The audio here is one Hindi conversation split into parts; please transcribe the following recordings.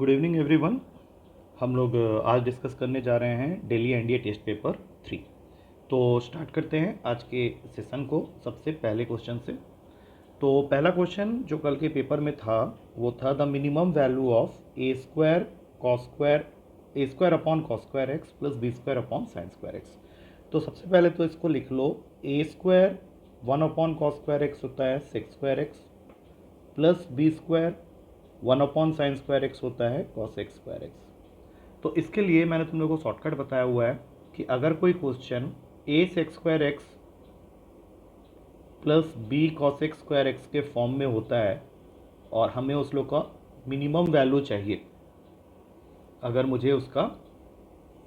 Good evening everyone. हम लोग आज डिस्कस करने जा रहे हैं दिल्ली एनडीए टेस्ट पेपर 3। तो स्टार्ट करते हैं आज के सेशन को सबसे पहले क्वेश्चन से। तो पहला क्वेश्चन जो कल के पेपर में था वो था the minimum value of A square upon cos square x plus B square upon sine square x. तो सबसे पहले तो इसको लिख लो, a square 1 upon cos square x होता है sec square x plus B square 1 upon sine square x होता है कॉस एक्स स्क्वायर एक्स। तो इसके लिए मैंने तुम लोगों को शॉर्टकट बताया हुआ है कि अगर कोई question a sec square x plus b cos x square x के फॉर्म में होता है और हमें उस लोग का मिनिमम वैल्यू चाहिए, अगर मुझे उसका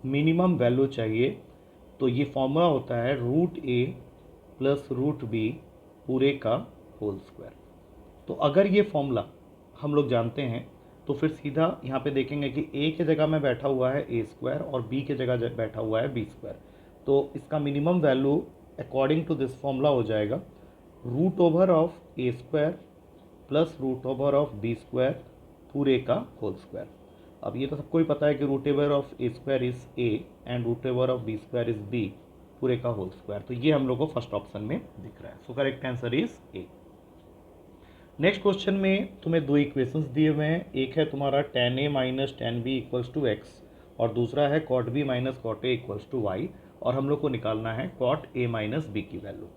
मिनिमम वैल्यू चाहिए तो ये फॉर्मूला होता है रूट ए प्लस रूट बी पूरे का होल स्क्वायर। तो अगर ये फॉर्मूला हम लोग जानते हैं तो फिर सीधा यहाँ पे देखेंगे कि ए के जगह में बैठा हुआ है ए स्क्वायर और बी के जगह बैठा हुआ है बी स्क्वायर। तो इसका minimum value according to this formula हो जाएगा root over of A square plus root over of B square पूरे का होल स्क्वायर। अब ये तो सबको ही पता है कि root over of A square is A and root over of B square is B पूरे का होल स्क्वायर। तो ये हम लोग को फर्स्ट ऑप्शन में दिख रहा है। So correct answer is a. Next question में तुम्हें दो इक्वेशंस दिए हुए हैं, एक है तुम्हारा tan a minus tan b equals to x और दूसरा है cot b minus cot a equals to y, और हम लोग को निकालना है cot a माइनस b की वैल्यू।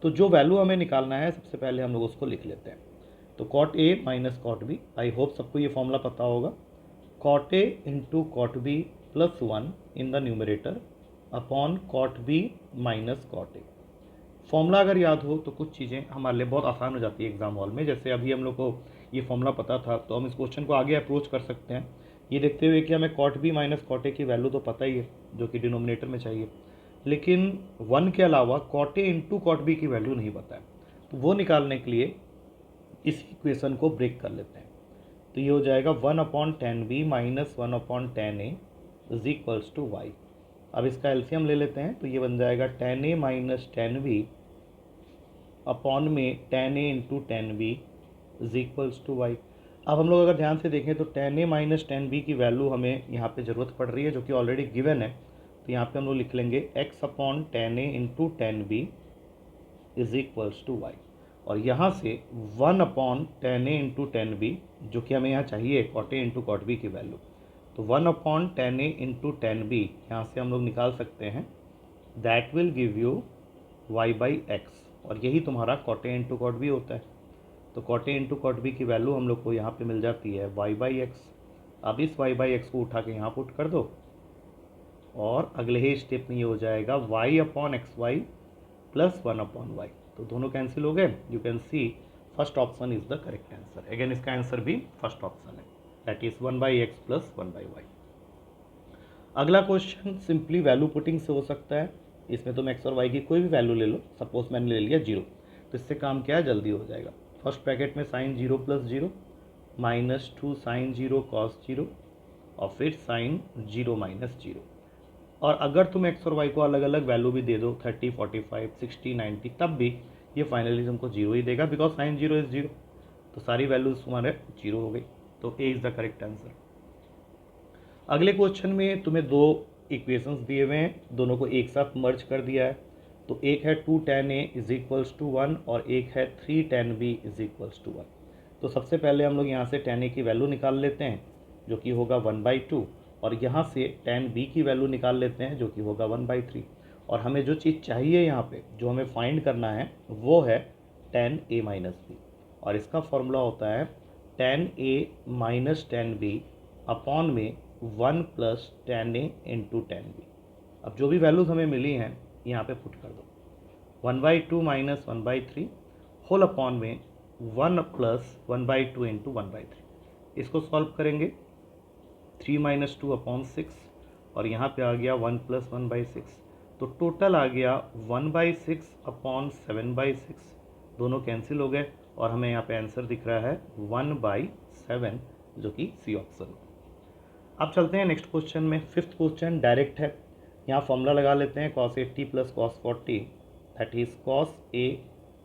तो जो वैल्यू हमें निकालना है सबसे पहले हम लोग उसको लिख लेते हैं। तो cot a minus cot b, I hope सबको ये फॉर्मूला पता होगा, cot a into cot b plus 1 in the numerator upon cot b minus cot a। Formula अगर याद हो तो कुछ चीज़ें हमारे लिए बहुत आसान हो जाती है एग्जाम हॉल में। जैसे अभी हम लोग को ये फॉर्मूला पता था तो हम इस क्वेश्चन को आगे अप्रोच कर सकते हैं ये देखते हुए कि हमें cot b minus cot a की वैल्यू तो पता ही है जो कि डिनोमिनेटर में चाहिए, लेकिन 1 के अलावा cot a into cot b की वैल्यू नहीं पता है। तो वो निकालने के लिए इस इक्वेशन को ब्रेक कर लेते हैं। तो ये हो जाएगा 1 upon tan B minus 1 upon tan A is equals to y. अब इसका एलसीएम ले लेते हैं तो ये बन जाएगा tan A minus tan B upon में tan A into tan B is equals to y. अब हम लोग अगर ध्यान से देखें तो tan A minus tan B की वैल्यू हमें यहाँ पे ज़रूरत पड़ रही है जो कि ऑलरेडी गिवन है। तो यहाँ पे हम लोग लिख लेंगे x upon tan A into tan B is equals to y, और यहाँ से 1 upon tan A into tan B जो कि हमें यहाँ चाहिए cot A into cot B की वैल्यू, तो 1 upon tan A into tan B यहाँ से हम लोग निकाल सकते हैं, that will give you y by x, और यही तुम्हारा cot A into cot B होता है। तो cot A into cot B की वैल्यू हम लोग को यहाँ पे मिल जाती है वाई बाई एक्स। अब इस वाई बाई एक्स को उठा के यहाँ पुट कर दो और अगले ही स्टेप में ये हो जाएगा y upon x y plus 1 upon y. तो दोनों कैंसिल हो गए। You can see first option is the correct answer. Again इसका आंसर भी फर्स्ट ऑप्शन है, that is 1 by x plus 1 by y. अगला क्वेश्चन सिंपली वैल्यू पुटिंग से हो सकता है। इसमें तुम एक्स और वाई की कोई भी वैल्यू ले लो, सपोज मैंने ले लिया 0, तो इससे काम क्या है जल्दी हो जाएगा। फर्स्ट ब्रैकेट में sine 0 plus 0 minus 2 sine 0 cos 0 और फिर साइन 0 माइनस 0। और अगर तुम एक्स और वाई को अलग अलग वैल्यू भी दे दो 30 45 60 90 तब भी ये फाइनली तुमको 0 ही देगा, बिकॉज साइन 0 इज 0। तो सारी वैल्यूज तुम्हारे 0 हो गई। तो ए इज द करेक्ट आंसर। अगले क्वेश्चन में तुम्हें दो इक्वेशंस दिए हुए हैं, दोनों को एक साथ मर्ज कर दिया है। तो एक है 2 tan a is equals to 1 और एक है 3 tan b is equals to 1। तो सबसे पहले हम लोग यहाँ से tan a की वैल्यू निकाल लेते हैं जो कि होगा 1/2, और यहाँ से tan b की वैल्यू निकाल लेते हैं जो कि होगा 1/3। और हमें जो चीज़ चाहिए यहाँ पे जो हमें फाइंड करना है वो है tan a माइनस बी, और इसका फॉर्मूला होता है tan a minus tan b upon में 1 plus tan a into tan b। अब जो भी वैल्यूज़ हमें मिली हैं यहाँ पे पुट कर दो, 1/2 माइनस 1/3 होल अपॉन में 1 प्लस 1/2 इंटू 1/3। इसको सॉल्व करेंगे 3 माइनस 2 अपॉन 6, और यहाँ पे आ गया 1 प्लस 1/6। तो टोटल आ गया 1/6 अपॉन 7/6, दोनों कैंसिल हो गए और हमें यहाँ पे आंसर दिख रहा है 1/7 जो कि सी ऑप्शन। अब चलते हैं नेक्स्ट क्वेश्चन में। फिफ्थ क्वेश्चन डायरेक्ट है। यहाँ फॉर्मूला लगा लेते हैं cos 80 plus cos 40 that is cos a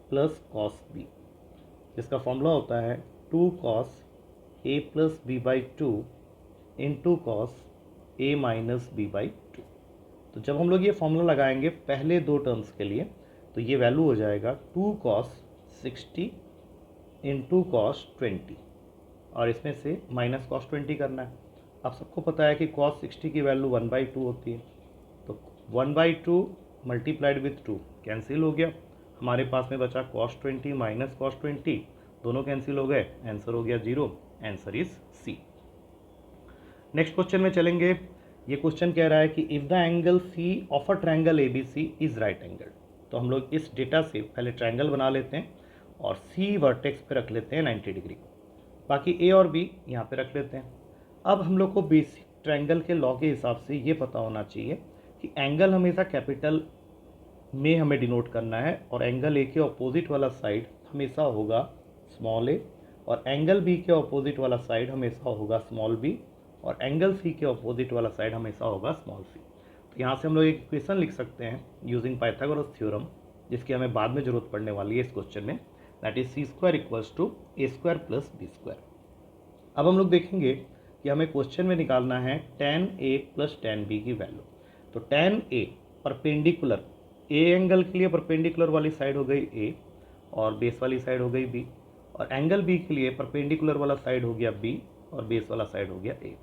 plus cos b, जिसका फॉर्मूला होता है 2 cos a plus b by 2 into cos A minus B by two. तो जब हम लोग ये फॉर्मूला लगाएंगे पहले दो टर्म्स के लिए, तो ये वैल्यू हो जाएगा 2 cos 60 इंटू कॉस 20, और इसमें से माइनस कॉस 20 करना है। अब सबको पता है कि कॉस 60 की वैल्यू 1/2 होती है, तो 1/2 मल्टीप्लाइड विथ 2 कैंसिल हो गया, हमारे पास में बचा कॉस 20 माइनस कॉस 20, दोनों कैंसिल हो गए, आंसर हो गया 0। Answer is C. Next question में चलेंगे। ये क्वेश्चन कह रहा है कि if the angle C of a triangle A B C is right angle. तो हम लोग इस डेटा से पहले ट्रायंगल बना लेते हैं और सी वर्टेक्स पे रख लेते हैं 90 डिग्री, बाकी ए और बी यहाँ पे रख लेते हैं। अब हम लोग को बेसिक ट्रायंगल के लॉ के हिसाब से ये पता होना चाहिए कि एंगल हमेशा कैपिटल में हमें डिनोट करना है, और एंगल ए के अपोजिट वाला साइड हमेशा होगा स्मॉल ए, और एंगल बी के अपोजिट वाला साइड हमेशा होगा स्मॉल बी, और एंगल सी के अपोजिट वाला साइड हमेशा होगा स्मॉल सी। तो यहाँ से हम लोग एक इक्वेशन लिख सकते हैं यूजिंग पाइथागोरस थ्योरम, जिसकी हमें बाद में जरूरत पड़ने वाली है इस क्वेश्चन में, that is C square equals to A square plus B square. अब हम लोग देखेंगे कि हमें क्वेश्चन में निकालना है tan A plus tan B की वैल्यू। तो tan A perpendicular A angle के लिए परपेंडिकुलर वाली साइड हो गई A और बेस वाली साइड हो गई B, और एंगल B के लिए परपेंडिकुलर वाला साइड हो गया B और बेस वाला साइड हो गया A।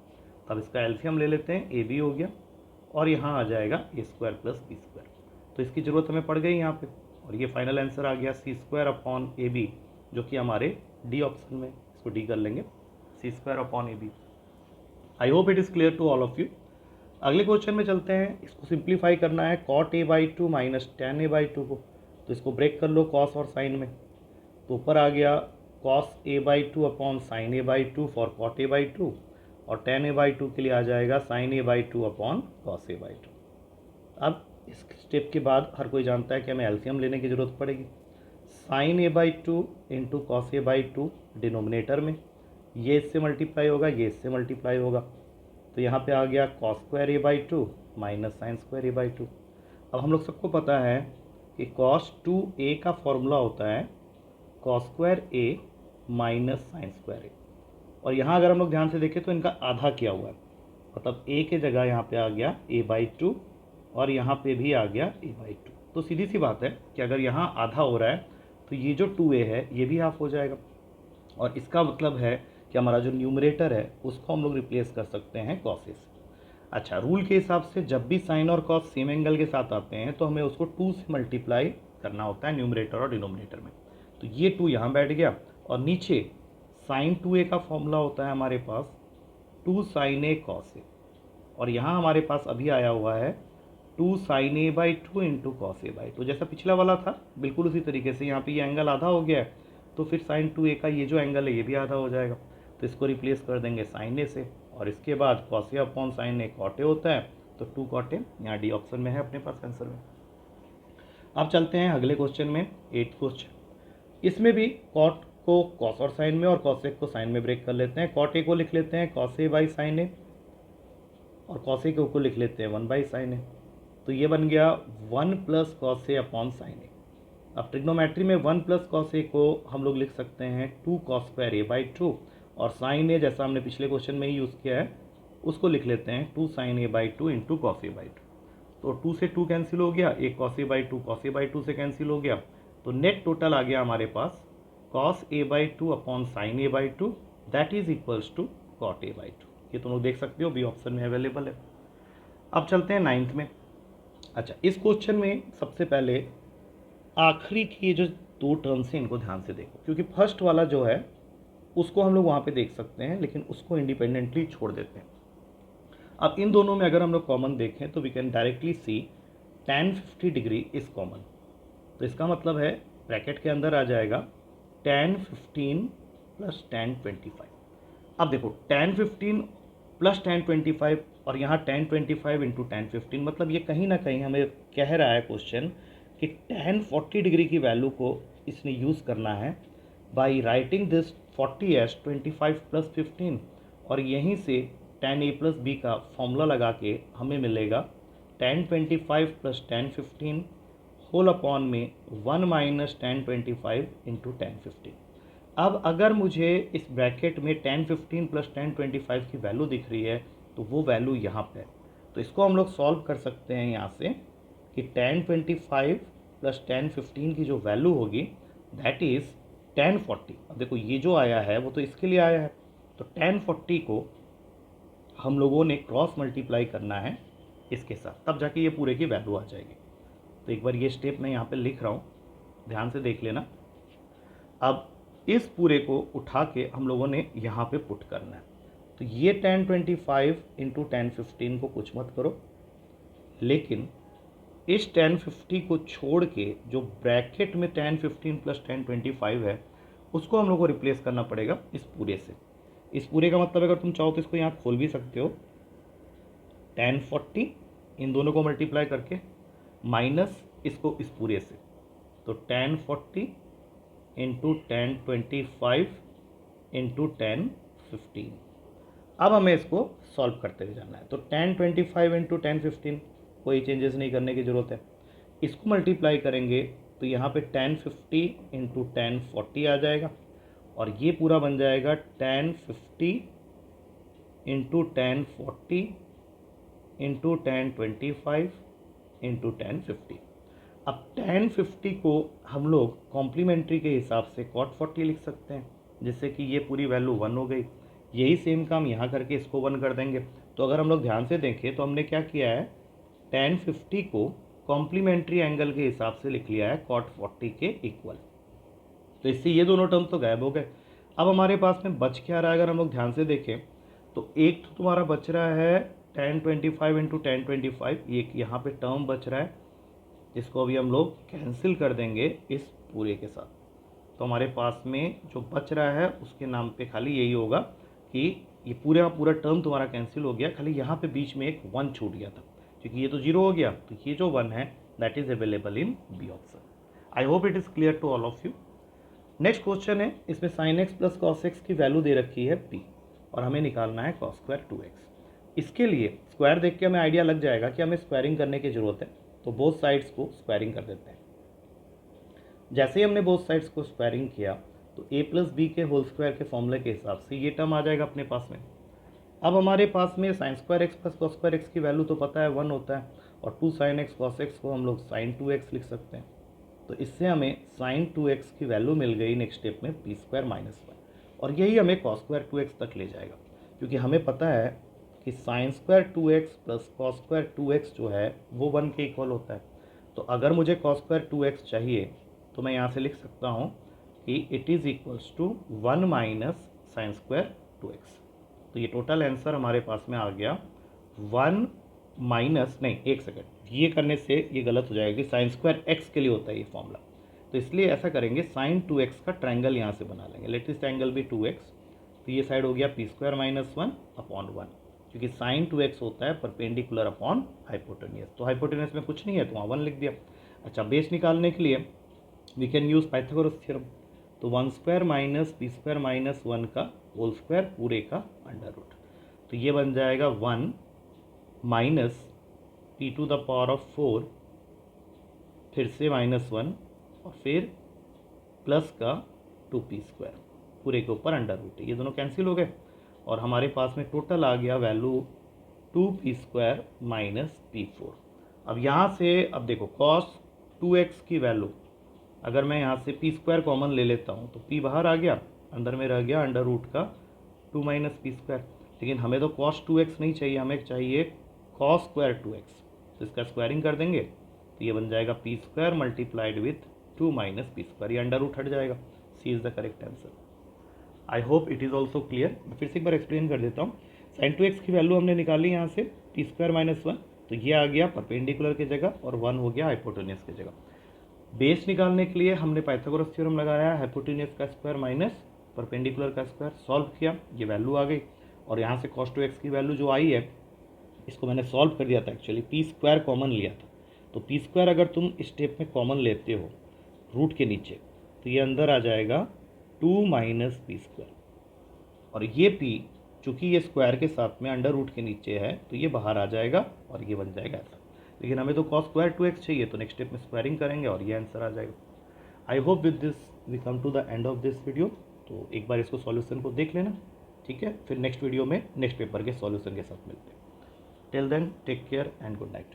अब इसका एलसीएम ले लेते हैं, AB हो गया और यहाँ आ जाएगा ए स्क्वायर प्लस बी स्क्वायर। तो इसकी ज़रूरत हमें पड़ गई यहाँ पे, और ये फाइनल आंसर आ गया सी स्क्वायर अपॉन ए बी, जो कि हमारे डी ऑप्शन में, इसको डी कर लेंगे, c square upon a b. I hope it is clear to all of you. अगले क्वेश्चन में चलते हैं। इसको सिंप्लीफाई करना है cot A by two minus tan A by two को, तो इसको ब्रेक कर लो कॉस और साइन में। तो ऊपर आ गया cos A by two upon sine A by two for cot A by two, और टेन ए बाई टू के लिए आ जाएगा sine A by two upon cos A by two. अब इस स्टेप के बाद हर कोई जानता है कि हमें एलसीएम लेने की ज़रूरत पड़ेगी। Sine A by two into cos A by two denominator में, ये इससे मल्टीप्लाई होगा, ये इससे मल्टीप्लाई होगा, तो यहाँ पे आ गया cos square A by two minus sine square A by two. अब हम लोग सबको पता है कि कॉस 2a का फॉर्मूला होता है कॉस स्क्वायर ए माइनस साइन स्क्वायर ए, और यहाँ अगर हम लोग ध्यान से देखें तो इनका आधा किया हुआ है, मतलब a के जगह यहाँ पे आ गया a बाई टू और यहाँ पे भी आ गया a बाई टू। तो सीधी सी बात है कि अगर यहाँ आधा हो रहा है तो ये जो 2a है ये भी हाफ हो जाएगा, और इसका मतलब है कि हमारा जो न्यूमरेटर है उसको हम लोग रिप्लेस कर सकते हैं कॉस से। अच्छा, रूल के हिसाब से जब भी साइन और कॉस सेम एंगल के साथ आते हैं तो हमें उसको 2 से मल्टीप्लाई करना होता है न्यूमरेटर और डिनोमिनेटर में। तो ये 2 यहाँ बैठ गया, और नीचे साइन 2a का फॉर्मूला होता है हमारे पास 2 साइन ए कॉस ए, और यहाँ हमारे पास अभी आया हुआ है 2 sine A by two into cos A by two. जैसा पिछला वाला था बिल्कुल उसी तरीके से यहाँ पे ये एंगल आधा हो गया है, तो फिर साइन 2a का ये जो एंगल है ये भी आधा हो जाएगा, तो इसको रिप्लेस कर देंगे साइन ए से, और इसके बाद cos A upon sine A cot A होता है, तो 2 कॉट ए यहाँ डी ऑप्शन में है अपने पास आंसर में। अब चलते हैं अगले क्वेश्चन में, 8th क्वेश्चन। इसमें भी कॉट को कॉस और साइन में और कॉस ए को साइन में ब्रेक कर लेते हैं। कॉट ए को लिख लेते हैं कॉस ए बाई साइन ए, और कॉस ए को लिख लेते हैं 1 बाई साइन ए, तो ये बन गया 1 plus cos A upon sine ए। अब ट्रिग्नोमेट्री में 1 प्लस कॉस ए को हम लोग लिख सकते हैं 2 cos square A by two, और साइन ए जैसा हमने पिछले क्वेश्चन में ही यूज़ किया है उसको लिख लेते हैं 2 sine A by two into cos A by two. तो 2 से 2 कैंसिल हो गया, एक कॉस ए बाई टू से कैंसिल हो गया, तो नेट टोटल आ गया हमारे पास cos A by two upon sine A by two, that is equals to cot A by two. ये तुम लोग देख सकते हो बी ऑप्शन में अवेलेबल है। अब चलते हैं 9th में। अच्छा, इस क्वेश्चन में सबसे पहले आखिरी की ये जो 2 टर्म्स हैं इनको ध्यान से देखो, क्योंकि फर्स्ट वाला जो है उसको हम लोग वहाँ पे देख सकते हैं, लेकिन उसको इंडिपेंडेंटली छोड़ देते हैं। अब इन दोनों में अगर हम लोग कॉमन देखें तो we can directly see tan 50 degree is common, तो इसका मतलब है ब्रैकेट के अंदर आ जाएगा tan 15 प्लस tan 25। अब देखो tan 15 प्लस tan 25 और यहाँ tan 25 इंटू tan 15, मतलब ये कहीं ना कहीं हमें कह रहा है क्वेश्चन कि tan 40 डिग्री की वैल्यू को इसने यूज़ करना है by writing this 40 as 25 plus 15, और यहीं से tan a प्लस बी का फॉर्मूला लगा के हमें मिलेगा tan 25 plus tan 15 whole upon में 1 माइनस tan 25 इंटू tan 15। अब अगर मुझे इस ब्रैकेट में 1015 प्लस 1025 की वैल्यू दिख रही है तो वो वैल्यू यहाँ पे है। तो इसको हम लोग सॉल्व कर सकते हैं यहाँ से कि 1025 प्लस 1015 की जो वैल्यू होगी दैट इज़ 1040। अब देखो ये जो आया है वो तो इसके लिए आया है, तो 1040 को हम लोगों ने क्रॉस मल्टीप्लाई करना है इसके साथ, तब जाके ये पूरे की वैल्यू आ जाएगी। तो एक बार ये स्टेप मैं यहाँ पे लिख रहा हूँ, ध्यान से देख लेना। अब इस पूरे को उठा के हम लोगों ने यहाँ पे पुट करना है। तो ये 1025 इंटू 1015 को कुछ मत करो, लेकिन इस 1050 को छोड़ के जो ब्रैकेट में 1015 प्लस 1025 है उसको हम लोग को रिप्लेस करना पड़ेगा इस पूरे से। इस पूरे का मतलब अगर तुम चाहो तो इसको यहाँ खोल भी सकते हो, 1040 इन दोनों को मल्टीप्लाई करके माइनस इसको इस पूरे से, तो 1040 इंटू 1025 इंटू 1015। अब हमें इसको सॉल्व करते हुए जाना है। तो 1025 इंटू 1015 कोई चेंजेस नहीं करने की ज़रूरत है। इसको मल्टीप्लाई करेंगे तो यहाँ पे 1050 इंटू 1040 आ जाएगा, और ये पूरा बन जाएगा 1050 इंटू 1040 इंटू 1025 इंटू 1050। अब 1050 को हम लोग कॉम्प्लीमेंट्री के हिसाब से cot 40 लिख सकते हैं, जिससे कि ये पूरी वैल्यू 1 हो गई। यही सेम काम यहाँ करके इसको 1 कर देंगे। तो अगर हम लोग ध्यान से देखें तो हमने क्या किया है, 1050 को कॉम्प्लीमेंट्री एंगल के हिसाब से लिख लिया है cot 40 के इक्वल। तो इससे ये दोनों टर्म तो गायब हो गए। अब हमारे पास में बच क्या रहा है, अगर हम लोग ध्यान से देखें तो एक तो तुम्हारा बच रहा है 1025 इंटू 1025, एक यहाँ पे टर्म बच रहा है जिसको अभी हम लोग कैंसिल कर देंगे इस पूरे के साथ। तो हमारे पास में जो बच रहा है उसके नाम पे खाली यही होगा कि ये पूरा पूरा टर्म तुम्हारा कैंसिल हो गया, खाली यहाँ पे बीच में एक 1 छूट गया था, क्योंकि ये तो 0 हो गया। तो ये जो 1 है that is available in B option. I hope it is clear to all of you. Next question है, इसमें sin x plus cos x की वैल्यू दे रखी है p और हमें निकालना है cos स्क्वायर 2x। इसके लिए स्क्वायर देख के हमें आइडिया लग जाएगा कि हमें स्क्वायरिंग करने की ज़रूरत है, तो बोथ साइड्स को स्क्वायरिंग कर देते हैं। जैसे ही हमने बोथ साइड्स को स्क्वायरिंग किया तो a प्लस बी के होल स्क्वायर के फॉर्मूले के हिसाब से ये टर्म आ जाएगा अपने पास में। अब हमारे पास में sin square x plus cos square x की वैल्यू तो पता है 1 होता है, और 2 sin x cos x को हम लोग sin 2x लिख सकते हैं। तो इससे हमें sin 2x की वैल्यू मिल गई नेक्स्ट स्टेप में p स्क्वायर माइनस 1, और यही हमें cos स्क्वायर 2x तक ले जाएगा, क्योंकि हमें पता है कि sin square 2x plus cos square 2x जो है वो 1 के इक्वल होता है। तो अगर मुझे cos स्क्वायर 2x चाहिए तो मैं यहाँ से लिख सकता हूँ कि it is equals to 1 minus sine square 2x। तो ये टोटल आंसर हमारे पास में आ गया 1 माइनस, नहीं एक सेकेंड, ये करने से ये गलत हो जाएगा कि साइन स्क्वायर एक्स के लिए होता है ये फॉर्मूला। तो इसलिए ऐसा करेंगे, साइन 2x का ट्रायंगल यहाँ से बना लेंगे। लेट दिस ट्रायंगल भी 2x, तो ये साइड हो गया p स्क्वायर माइनस 1 अपॉन 1, क्योंकि साइन 2x होता है परपेंडिकुलर अपॉन हाइपोटेनियस। तो हाइपोटेनियस में कुछ नहीं है तो वहाँ 1 लिख दिया। अच्छा, बेस निकालने के लिए we can use Pythagoras theorem. तो 1 square minus p square minus 1 का होल स्क्वायर पूरे का अंडर रूट। तो ये बन जाएगा 1 minus p to the power of 4, फिर से माइनस 1 और फिर प्लस का 2p स्क्वायर पूरे के ऊपर अंडर रूट। ये दोनों कैंसिल हो गए और हमारे पास में टोटल आ गया value 2p square minus p4। अब यहाँ से अब देखो cos 2x की वैल्यू अगर मैं यहाँ से p स्क्वायर कॉमन ले लेता हूँ तो p बाहर आ गया, अंदर में रह गया अंडर रूट का 2 माइनस p स्क्वायर। लेकिन हमें तो cos 2x नहीं चाहिए, हमें चाहिए cos स्क्वायर 2x। तो इसका स्क्वायरिंग कर देंगे तो ये बन जाएगा p square multiplied with 2 minus p square, ये अंडर रूट हट जाएगा। C is the correct answer. I hope it is also clear. मैं फिर से एक बार एक्सप्लेन कर देता हूँ। साइन 2x की वैल्यू हमने निकाली यहाँ से p स्क्वायर माइनस 1, तो ये आ गया परपेंडिकुलर की जगह और 1 हो गया हाइपोटेनियस की जगह। बेस निकालने के लिए हमने पाइथागोरस थ्योरम लगाया, हाइपोटेनियस का स्क्वायर माइनस परपेंडिकुलर का स्क्वायर, सॉल्व किया, ये वैल्यू आ गई। और यहाँ से cos 2x की वैल्यू जो आई है इसको मैंने सॉल्व कर दिया था, एक्चुअली p स्क्वायर कॉमन लिया था। तो p स्क्वायर अगर तुम स्टेप में कॉमन लेते हो रूट के नीचे तो ये अंदर आ जाएगा 2 माइनस p स्क्वायर, और ये p चूँकि ये स्क्वायर के साथ में अंडर रूट के नीचे है तो ये बाहर आ जाएगा और ये बन जाएगा ऐसा। लेकिन हमें तो cos स्क्वायर 2x चाहिए, तो नेक्स्ट स्टेप में स्क्वायरिंग करेंगे और ये आंसर आ जाएगा। I hope with this we come to the end of this video. तो एक बार इसको सॉल्यूशन को देख लेना, ठीक है। फिर नेक्स्ट वीडियो में नेक्स्ट पेपर के सॉल्यूशन के साथ मिलते हैं। Till then take care and good night.